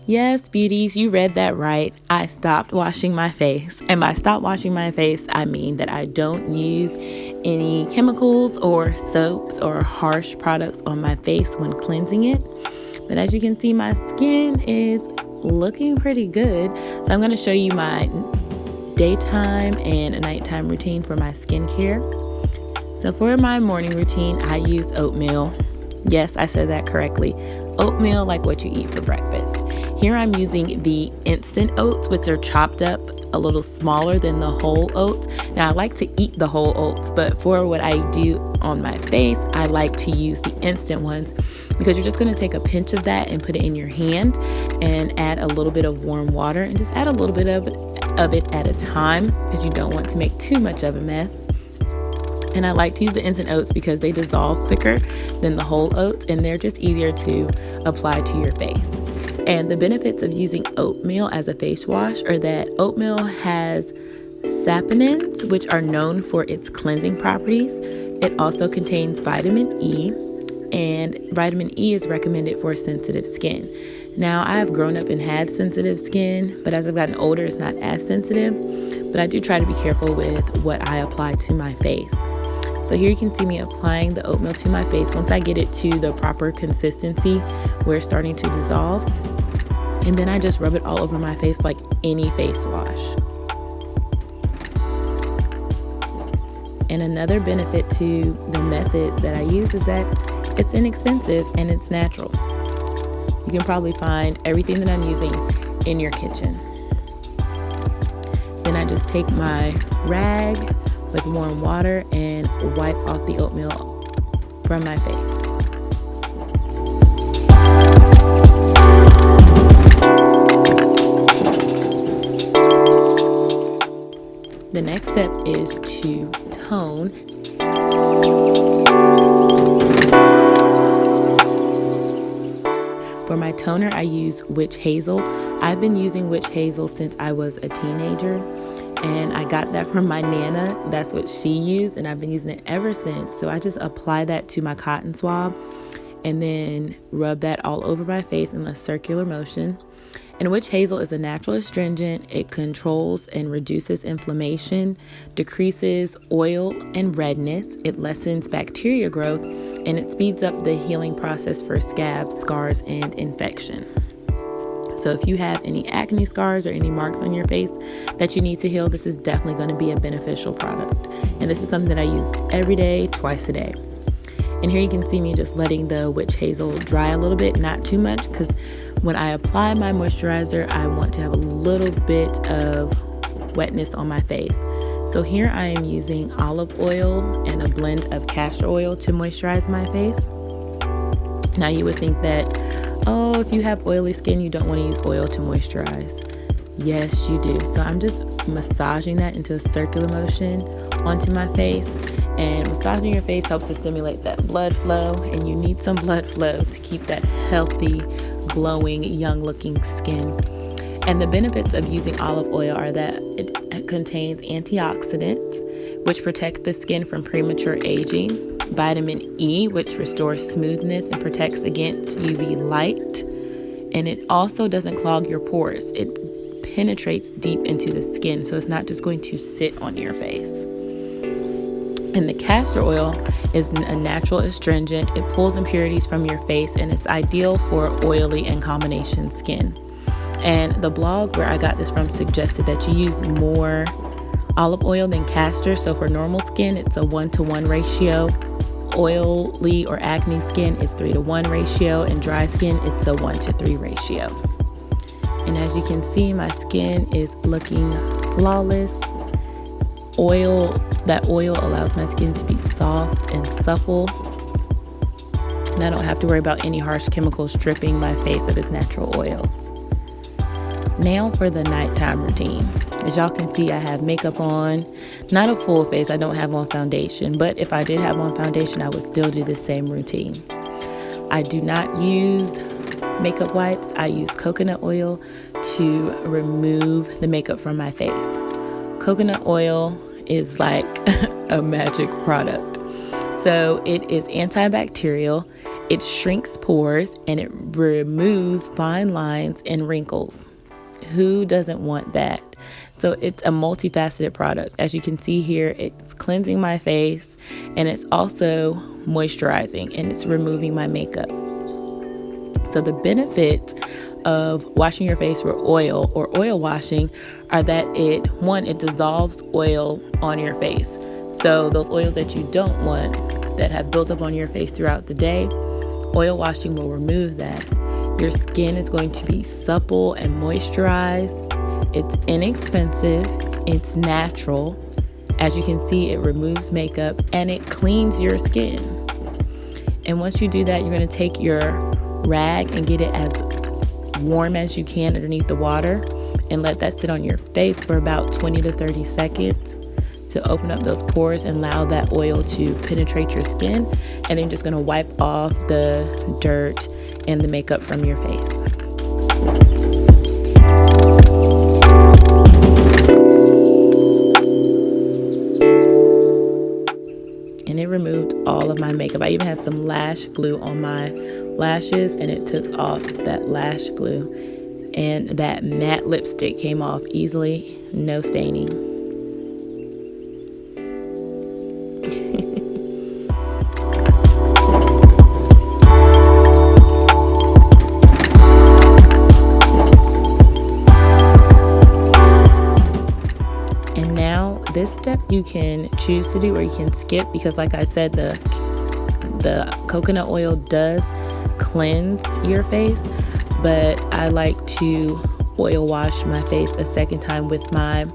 Yes, beauties, you read that right. I stopped washing my face. And by stop washing my face, I mean that I don't use any chemicals or soaps or harsh products on my face when cleansing it. But as you can see, my skin is looking pretty good. So I'm going to show you my daytime and a nighttime routine for my skincare. So for my morning routine, I use oatmeal. Yes, I said that correctly. Oatmeal, like what you eat for breakfast. Here I'm using the instant oats, which are chopped up a little smaller than the whole oats. Now I like to eat the whole oats, but for what I do on my face, I like to use the instant ones because you're just going to take a pinch of that and put it in your hand and add a little bit of warm water and just add a little bit of it at a time because you don't want to make too much of a mess. And I like to use the instant oats because they dissolve quicker than the whole oats and they're just easier to apply to your face. And the benefits of using oatmeal as a face wash are that oatmeal has saponins, which are known for its cleansing properties. It also contains vitamin E, and vitamin E is recommended for sensitive skin. Now, I have grown up and had sensitive skin, but as I've gotten older, it's not as sensitive. But I do try to be careful with what I apply to my face. So here you can see me applying the oatmeal to my face. Once I get it to the proper consistency where it's starting to dissolve, and then I just rub it all over my face like any face wash. And another benefit to the method that I use is that it's inexpensive and it's natural. You can probably find everything that I'm using in your kitchen. Then I just take my rag with warm water and wipe off the oatmeal from my face. The next step is to tone. For my toner, I use Witch Hazel. I've been using Witch Hazel since I was a teenager, and I got that from my Nana. That's what she used, and I've been using it ever since. So I just apply that to my cotton swab and then rub that all over my face in a circular motion. And Witch Hazel is a natural astringent. It controls and reduces inflammation, decreases oil and redness. It lessens bacteria growth, and it speeds up the healing process for scabs, scars, and infection. So if you have any acne scars or any marks on your face that you need to heal, this is definitely going to be a beneficial product. And this is something that I use every day, twice a day. And here you can see me just letting the Witch Hazel dry a little bit, not too much, because when I apply my moisturizer, I want to have a little bit of wetness on my face. So here I am using olive oil and a blend of castor oil to moisturize my face. Now you would think that, oh, if you have oily skin, you don't want to use oil to moisturize. Yes, you do. So I'm just massaging that into a circular motion onto my face. And massaging your face helps to stimulate that blood flow, and you need some blood flow to keep that healthy, glowing, young-looking skin. And the benefits of using olive oil are that it contains antioxidants, which protect the skin from premature aging, vitamin E, which restores smoothness and protects against UV light, and it also doesn't clog your pores. It penetrates deep into the skin, so it's not just going to sit on your face. And the castor oil is a natural astringent. It pulls impurities from your face, and it's ideal for oily and combination skin. And the blog where I got this from suggested that you use more olive oil than castor. So for normal skin, it's a 1-to-1 ratio. Oily or acne skin, it's 3-to-1 ratio. And dry skin, it's a 1-to-3 ratio. And as you can see, my skin is looking flawless. That oil allows my skin to be soft and supple, and I don't have to worry about any harsh chemicals stripping my face of its natural oils. Now for the nighttime routine. As y'all can see, I have makeup on, not a full face. I don't have on foundation, but if I did have on foundation, I would still do the same routine. I do not use makeup wipes. I use coconut oil to remove the makeup from my face. Coconut oil is like a magic product. So it is antibacterial, It shrinks pores and it removes fine lines and wrinkles. Who doesn't want that? So it's a multifaceted product. As you can see here, it's cleansing my face and it's also moisturizing and it's removing my makeup. So the benefits of washing your face with oil or oil washing are that it dissolves oil on your face. So those oils that you don't want that have built up on your face throughout the day, oil washing will remove that. Your skin is going to be supple and moisturized. It's inexpensive, it's natural. As you can see, it removes makeup and it cleans your skin. And once you do that, you're going to take your rag and get it as warm as you can underneath the water and let that sit on your face for about 20 to 30 seconds to open up those pores and allow that oil to penetrate your skin. And then you're just going to wipe off the dirt and the makeup from your face. And it removed all of my makeup. I even had some lash glue on my lashes and it took off that lash glue. And that matte lipstick came off easily, no staining. And now this step you can choose to do or you can skip, because like I said, the coconut oil does cleanse your face, but I like to oil wash my face a second time with my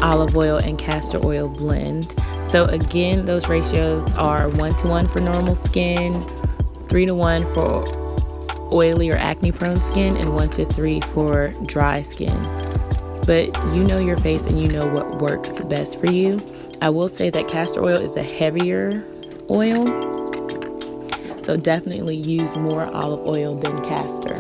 olive oil and castor oil blend. So again, those ratios are 1:1 for normal skin, 3:1 for oily or acne prone skin, and 1:3 for dry skin. But you know your face and you know what works best for you. I will say that castor oil is a heavier oil, so definitely use more olive oil than castor.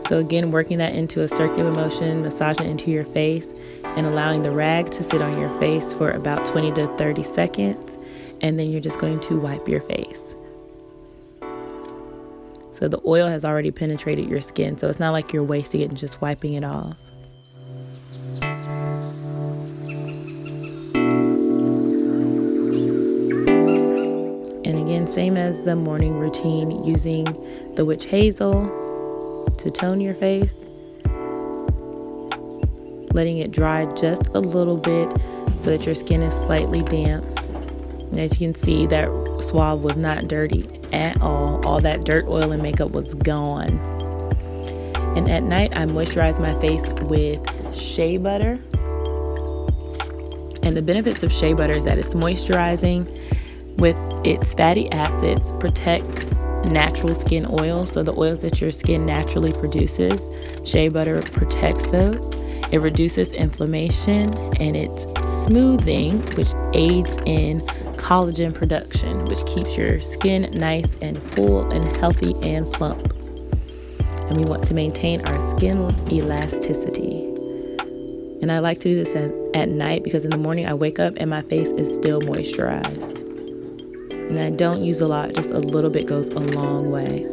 So again, working that into a circular motion, massaging it into your face and allowing the rag to sit on your face for about 20 to 30 seconds. And then you're just going to wipe your face. So the oil has already penetrated your skin, so it's not like you're wasting it and just wiping it off. And again, same as the morning routine, using the witch hazel to tone your face, letting it dry just a little bit so that your skin is slightly damp. And as you can see, that swab was not dirty at all. All that dirt, oil, and makeup was gone. And at night, I moisturize my face with Shea Butter. And the benefits of Shea Butter is that it's moisturizing with its fatty acids, protects natural skin oils, so the oils that your skin naturally produces, Shea Butter protects those. It reduces inflammation, and it's smoothing, which aids in collagen production, which keeps your skin nice and full and healthy and plump. And we want to maintain our skin elasticity. And I like to do this at night, because in the morning I wake up and my face is still moisturized. And I don't use a lot, just a little bit goes a long way.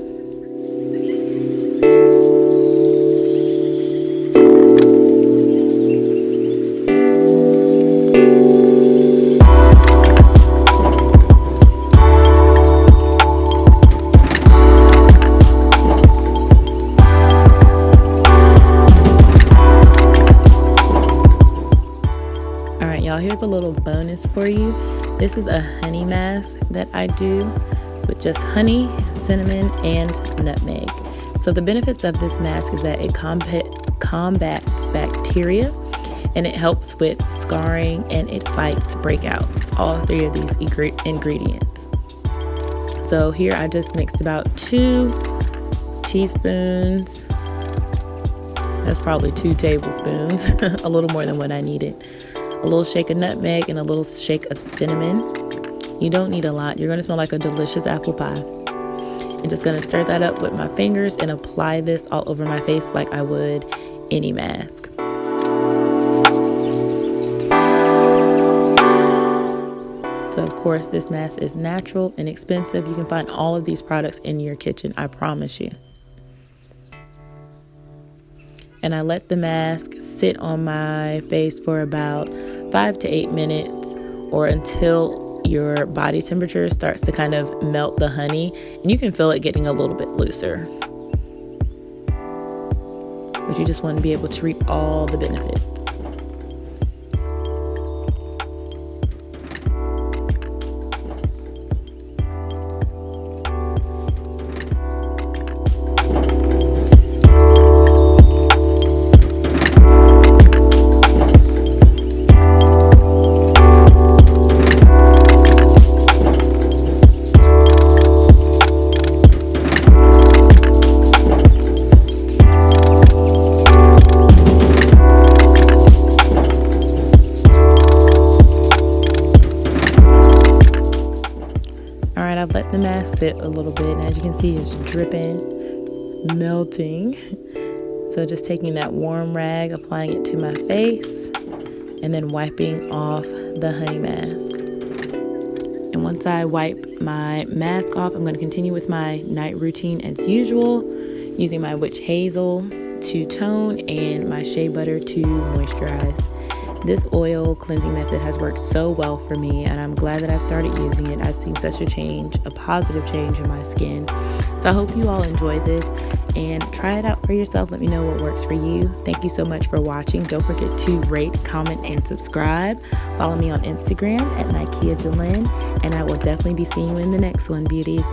Here's a little bonus for you. This is a honey mask that I do with just honey, cinnamon, and nutmeg. So the benefits of this mask is that it combats bacteria, and it helps with scarring, and it fights breakouts. All three of these ingredients. So here I just mixed about 2 teaspoons. That's probably 2 tablespoons, a little more than what I needed. A little shake of nutmeg and a little shake of cinnamon. You don't need a lot. You're going to smell like a delicious apple pie. I'm just going to stir that up with my fingers and apply this all over my face like I would any mask. So So of course, this mask is natural, inexpensive. You can find all of these products in your kitchen, I promise you. And I let the mask sit on my face for about 5 to 8 minutes, or until your body temperature starts to kind of melt the honey, and you can feel it getting a little bit looser. But you just want to be able to reap all the benefits. I've let the mask sit a little bit, and as you can see, it's dripping, melting. So just taking that warm rag, applying it to my face, and then wiping off the honey mask. And once I wipe my mask off, I'm going to continue with my night routine as usual, using my witch hazel to tone and my shea butter to moisturize. This oil cleansing method has worked so well for me, and I'm glad that I've started using it. I've seen such a change, a positive change in my skin. So I hope you all enjoy this and try it out for yourself. Let me know what works for you. Thank you so much for watching. Don't forget to rate, comment, and subscribe. Follow me on Instagram at Nikea JaLynn, and I will definitely be seeing you in the next one, beauties.